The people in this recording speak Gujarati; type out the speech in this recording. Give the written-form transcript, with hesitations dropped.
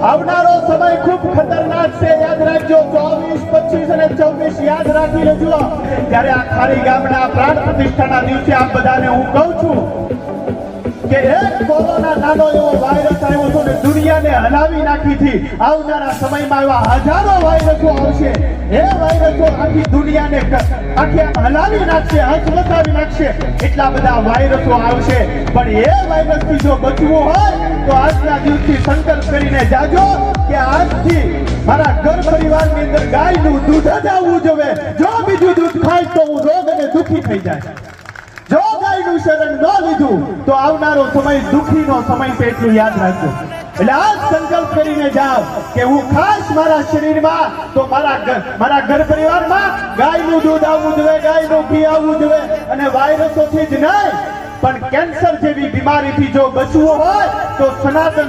આવનારો સમય ખૂબ ખતરનાક છે, યાદ રાખજો। 24, 25 અને 24 યાદ રાખી લેજો। ત્યારે આ ખારી ગામના પ્રાણ પ્રતિષ્ઠાના દિવસે આપ બધાને હું કહું છું કે એક કોરોના નાનો એવો વાયરસ આવ્યો હતો ને દુનિયાને હલાવી નાખી હતી। આવનારા સમયમાં એવા હજારો વાયરસો આવશે। એ વાયરસો આખી દુનિયાને હલાવી નાખશે, હચમચાવી નાખશે। એટલા બધા વાયરસો આવશે, પણ એ વાયરસથી જો બચવું હોય તો આજના દિવસથી સંકલ્પ કરીને જાજો કે આજથી મારા ઘર પરિવારની અંદર ગાયનું દૂધ જ આવવું જોઈએ। જો બીજું દૂધ ખાય તો હું રોગ અને દુઃખી થઈ જાય। જો ગાયનું શરણ ન લીધું તો આવનારો સમય દુઃખીનો સમય છે, એટલું યાદ રાખજો। એટલે આ સંકલ્પ કરીને જાઓ કે હું ખાસ મારા શરીરમાં તો મારા ઘર પરિવારમાં ગાયનું દૂધ આવવું જોઈએ, ગાયનું ઘી આવવું જોઈએ। અને વાયરસોથી જ નહીં પણ કેન્સર જેવી બીમારીથી જો બચવું હોય તો સનાતન